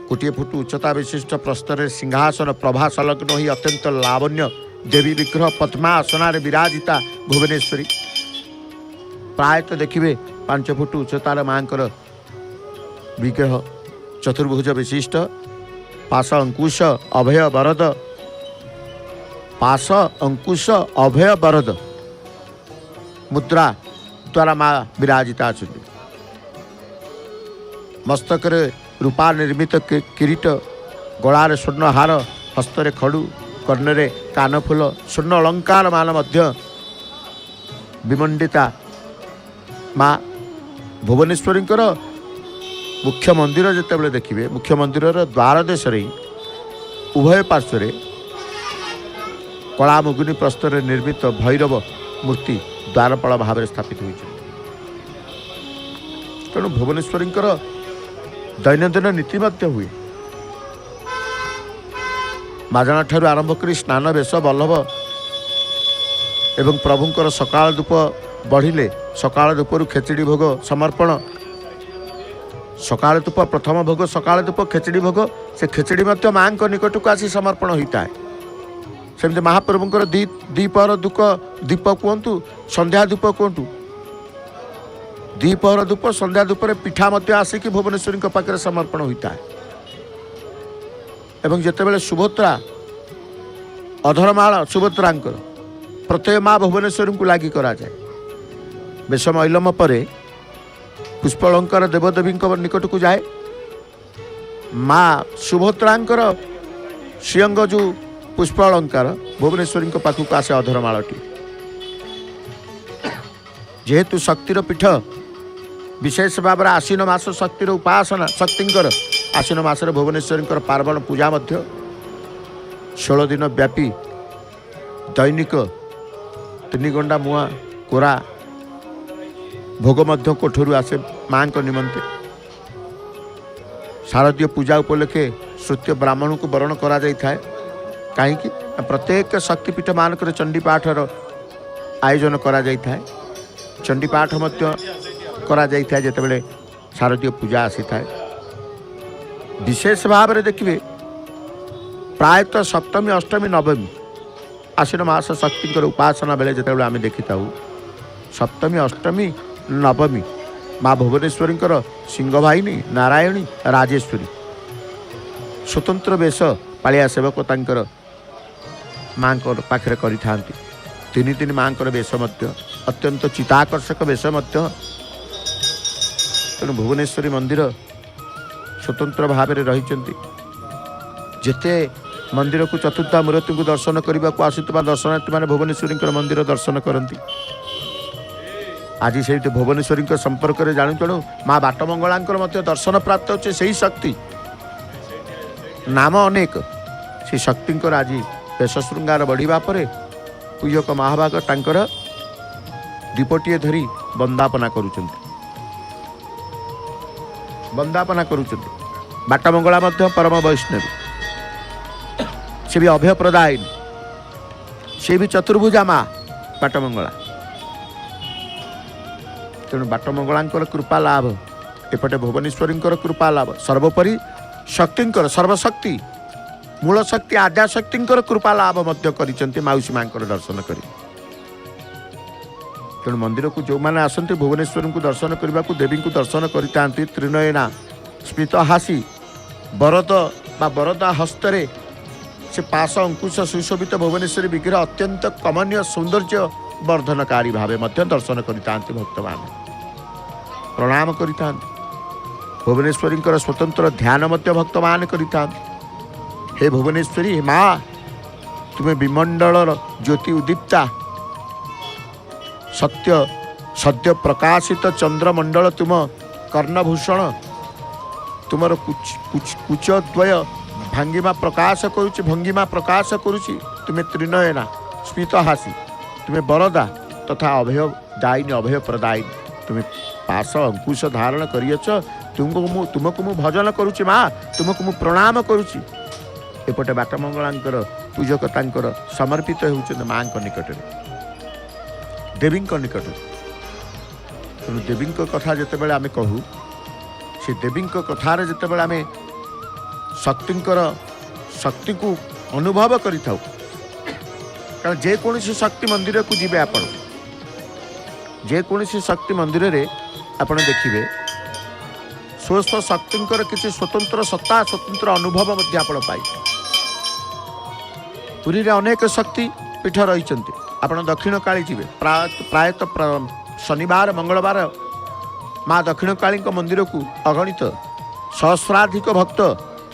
गोटे फुट उच्चता विशिष्ट प्रस्तर सिंहासन प्रभा संलग्न हो अत्यंत लावण्य देवी विग्रह पद्मासना विराजिता भुवनेश्वरी। प्रायतः देखिए 5 फुट उच्चतार माँ विग्रह चतुर्भुज विशिष्ट पाश अंकुश अभय वरद पाश अंकुश अभय वरद मुद्रा द्वारा माँ विराजिता अच्छा। मस्तक रूपा निर्मित किरीट गलार स्वर्ण हार हस्तरे खड़ू कर्णरे कानफुल स्वर्ण अलंकार मान मध्य विमंडिता माँ भुवनेश्वरी मुख्य मंदिर जिते देखिए मुख्य मंदिर द्वार देश उभय पार्श्व कला मुगुनी प्रस्तर निर्मित भैरव मूर्ति द्वारपाल भाव स्थापित होती। तेणु भुवनेश्वरी दैनंदिन नीति हुए। माजना ठारू आरंभ कर स्नान बेश बल्लभ एवं प्रभुंकर सकाल धूप बढ़िले सकाल धूपर खेचड़ी भोग समर्पण। सकाल धूप प्रथम भोग सकाल धूप खेचड़ी भोग से खेचड़ी मध्य माँ निकट को आसी समर्पण होता है। सेमती महाप्रभुंकर दीपहर दीप कहतु संध्या धूप कहतु दीपहर धूप संध्या धूप पिठा मध्य आसिक भुवनेश्वरी पाखे समर्पण होता है। एवं जितेबाला सुभद्रा अधरमाल सुभद्रांकर प्रत्येक माँ भुवनेश्वरी को लगी करा जाए। बेश मैलम पर पुष्प अलंकार देवदेवी निकट को जाए। माँ सुभद्रांकर श्रीअंगजु पुष्प अलंकार भुवनेश्वरी पाखक आसे अधरमालटी। जेहेतु शक्तिर पीठ विशेष भाव में आश्विन मास शक्तिर उपासना शक्तिंकर आश्विन मासरे भुवनेश्वरी पार्वण पूजा मध्य 16 दिन व्यापी दैनिक 3 गंडा मुआ कोरा भोग मध्य कोठरू आसे माँ निमंते। शारदीय पूजा उपलक्षे श्रुत्य ब्राह्मण को वरण करा जाय थाए। कहीं प्रत्येक शक्तिपीठ मानक चंडीपाठर आयोजन करा जाय थाए। चंडीपाठ मध्य करा जाय थाए जेतेबेले शारदीय पूजा आसी थाए। विशेष भाव में देखिए प्रायतः सप्तमी अष्टमी नवमी आश्विन मास शक्ति उपासना बेले जिते आम देखी था सप्तमी अष्टमी नवमी माँ भुवनेश्वरी सिंहवाहिनी नारायणी राजेश्वरी स्वतंत्र वेश पालिया सेवक तांकर माँ पाखे करि तीन तीन माँ वेश अत्यंत चिताकर्षक वेश तेणु भुवनेश्वरी मंदिर स्वतंत्र भाव में रही जेते मंदिर को चतुर्था मूर्ति को दर्शन करने को आसुवा दर्शनार्थी मैंने भुवनेश्वरी मंदिर दर्शन करती। आज से भुवनेश्वरी संपर्क में जानू चलू माँ बाटमंगला दर्शन प्राप्त होचे से शक्ति नाम अनेक से शक्ति आज वेश श्रृंगार बढ़िया पर पूजक महाभाग तांकर दीपटीए धरी वंदापना करुचंती बाटमंगला परम वैष्णवी से भी अभय प्रदायिनी से भी चतुर्भुजा माँ बाटमंगला तेणु बाटमंगला कृपा लाभ एपटे भुवनेश्वरी कृपा लाभ सर्वोपरि शक्ति सर्वशक्ति मूल शक्ति आद्याशक्ति कृपा लाभ कर मौसी माँ दर्शन कर तेणु मंदिर को जो मैंने आसती भुवनेश्वरी को दर्शन करने को देवी को दर्शन करते त्रिनयना स्मितहासी बरद बा बरदा हस्तरे से पाश अंकुश सुशोभित भुवनेश्वरी विग्रह अत्यंत कमनीय सौंदर्य वर्धनकारी भाव दर्शन करता भक्त मान प्रणाम करता भुवनेश्वरी स्वतंत्र ध्यान भक्त मान करता हे भुवनेश्वरी हे माँ तुम्हें विमंडल ज्योति उदीप्ता सत्य सद्य प्रकाशित चंद्रमंडल तुम कर्णभूषण तुमर कुचद्वय भांगिमा प्रकाश करुची भंगिमा प्रकाश करुची तुम्हें त्रिनयना स्मितहासी तुम्हें बरदा तथा अभय दायिनी अभय प्रदायिनी तुम्हें पाश अंकुश धारण करियछ तुमको मु भजन करुची माँ तुमको मु प्रणाम करुची एपटे बाटमंगला पूजक तांकर समर्पित होउछन माँ निकट देवी निकट तेणु देवी कथा जिते बड़े आम कहू से देवी कथार जिते बड़े आम शक्ति को अनुभव करि थाउ कारण जेकोसी शक्ति मंदिर को जीवे आपण जेकोसी शक्ति मंदिर रे आपण देखिए स्वस्थ शक्ति किसी स्वतंत्र सत्ता स्वतंत्र अनुभव आपण पाई पुरी रे अनेक शक्ति पीठ रही आपण दक्षिण काली जी प्रायतः शनिवार मंगलवार माँ दक्षिण काली मंदिर को अगणित सहस्राधिक भक्त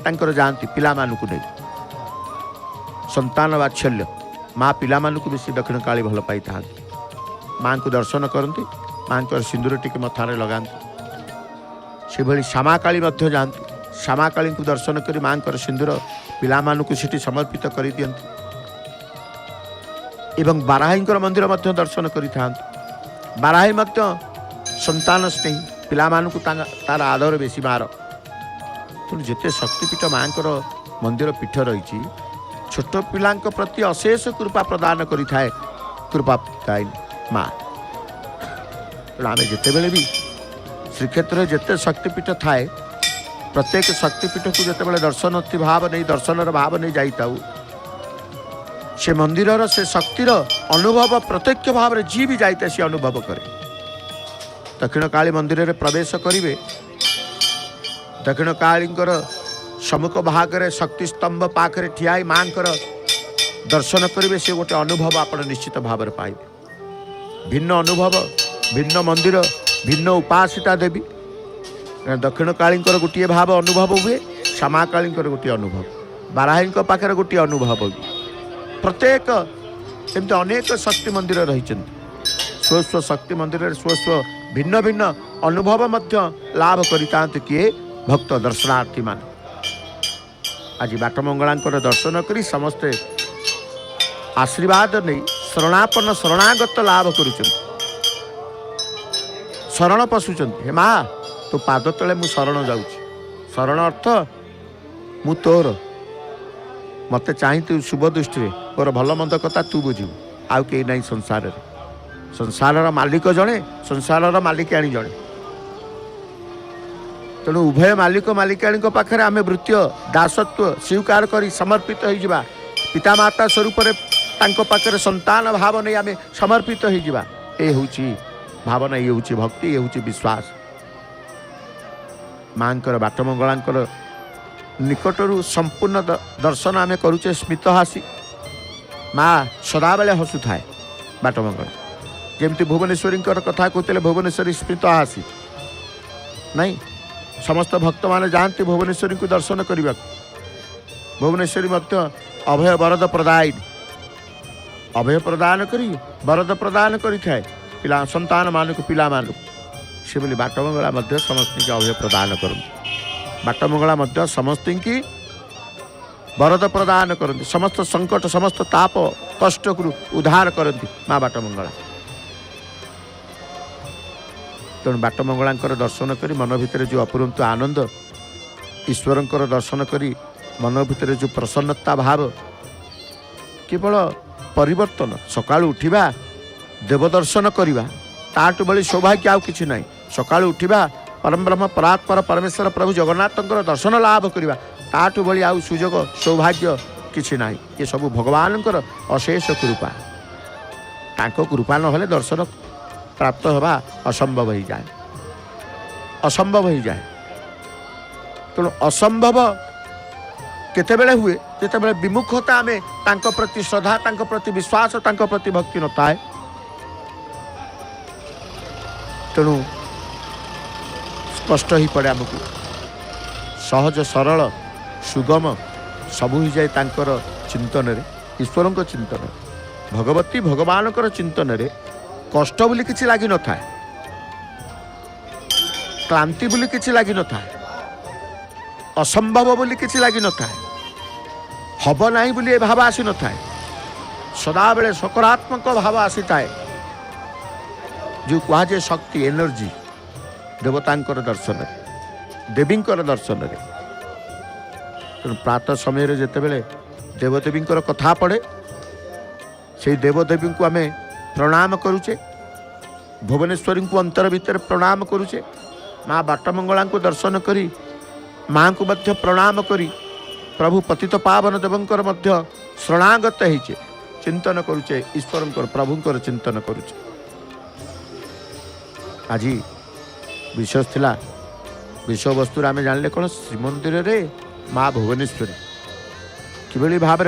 तांकर जाती पिला मानू नहीं संतान वात्सल्य माँ पिला मानू बेसी दक्षिण काली भल पाई था माँ को दर्शन करती माँ को सिंदूर टिके मथारे लगाती से भली श्यामा काली जाती श्यामा काली को दर्शन कर माँ को सिंदूर पिला मानू सिटी समर्पित कर दियंती एवं बाराही मंदिर दर्शन करि बाराही संतान स्नेही पिला मानू तार आदर बेसी मार तेणु जिते शक्तिपीठ माँ मंदिर पीठ रही छोट पिला प्रति अशेष कृपा प्रदान करें कृपा दायिनी माँ तेणु आम जिते बड़े भी श्रीक्षेत्र जिते शक्तिपीठ थाए प्रत्येक शक्तिपीठ को जिते बड़े दर्शनार्थी भाव नहीं दर्शन भाव नहीं जाइताऊ से मंदिर से शक्तिर अनुभव प्रत्यक्ष भाव में जी भी जाइते सी अनुभव करे दक्षिण काली मंदिर रे प्रवेश करिवे दक्षिण काली सम्मुख भाग में शक्ति स्तंभ पाखे ठिया माँ दर्शन करेंगे से गोटे अनुभव आप निश्चित भाव में पाइबे भिन्न अनुभव भिन्न मंदिर भिन्न उपासिता देवी दक्षिण काली गोटे भाव अनुभव हुए श्यामा काली गोटे अनुभव बाराही पाखे गोटे अनुभव हुए प्रत्येक एमती अनेक शक्ति मंदिर रही स्वस्व शक्ति मंदिर स्वस्व भिन्न भिन्न अनुभव लाभ करता किए भक्त दर्शनार्थी मान आज बाटमंगला दर्शन कर समस्ते आशीर्वाद नहीं शरणापन्न शरणागत लाभ कर शरण पशुंट हे माँ तो पाद तले मु शरण जाऊँ शरण अर्थ मु तोर मत चाहे तू शुभ दृष्टि मोर भल मंद कथा तू बुझू आउ कई ना संसार संसार मालिक जड़े संसार मालिकाणी जड़े तेणु उभय मालिक मालिकाणी पाखे आम वृत्तीय दासत्व स्वीकार कर समर्पित हो पितामाता स्वरूप पाखे संतान भाव नहीं आम समर्पित हो ये हूँ भावना, ये हूँ भक्ति, ये हूँ विश्वास। माँ बाटमंगलांकर निकटरू संपूर्ण दर्शन आम करुचे स्मित हासी। माँ सदाबले हसु थाए बाटमंगल, जमती भुवनेश्वरी कथा कहते भुवनेश्वरी स्मित हासी नहीं। समस्त भक्त माने जाती भुवनेश्वरी को दर्शन करने। भुवनेश्वरी अभय वरद प्रदायिनी, अभय प्रदान करी वरद प्रदान करी थाए पिला संतान मानक पिला मानक। से बोली बाटमंगला समस्त की अभय प्रदान करती। बाटमंगला समस्त की वरद प्रदान करती, समस्त संकट समस्त ताप कष्ट को उद्धार करती माँ बाटमंगला। तेणु बाटमंगला दर्शन करी मन भितर जो अपुरंत आनंद, ईश्वर दर्शन करी मन भितर जो प्रसन्नता भाव, केवल परिवर्तन। सकाळु उठिबा देव दर्शन करवा ताटू बड़ी सौभाग्य आउ किछि नहीं। सकाळु उठिबा परम ब्रह्म परात्पर परमेश्वर प्रभु जगन्नाथंकर दर्शन लाभ करवा ताटू बड़ी आउ सुजोग सौभाग्य किछि नहीं। ये सब भगवानंकर अशेष कृपा। तांको कृपा न हेले दर्शन प्राप्त होगा असंभव हो जाए, असंभव हो जाए। तेणु असंभव केतेबेले हुए जेतेबेले विमुखता आमे तांको प्रति श्रद्धा, तांको प्रति विश्वास, तांको प्रति भक्ति न थाए। तेणु कष्ट ही पड़े आमको। सहज सरल सुगम सबू ही जाए तांकर चिंतन रे, ईश्वर चिंतन, भगवती भगवान चिंतन रे कष्ट बोली किछि लागी न थाए, क्लांति बोली किछि लागी न थाए, असंभव बोली किछि लागी न थाए, हब नाही बोली भाव आसी न थाए। सदा बेले सकारात्मक भाव आसी थाए। जो कहा जाए शक्ति एनर्जी देवतांकर दर्शन, देवींकर दर्शन रे। तेणु प्रातः समय जेतेबेले देवदेवींकर कथा पड़े, से देवदेवी को आमे प्रणाम करुचे, भुवनेश्वरी को अंतर भीतर प्रणाम करुचे, माँ बाटमंगला को दर्शन करी माँ को मध्य प्रणाम करी प्रभु पतित पावन देवंकर मध्य शरणागत होइचे, चिंतन करुचे, ईश्वरंकर प्रभुंकर चिंतन करुचे। आज विषय थिला, विषय वस्तु आम जानले कौन श्रीमंदिर रे माँ भुवनेश्वरी किभली भाव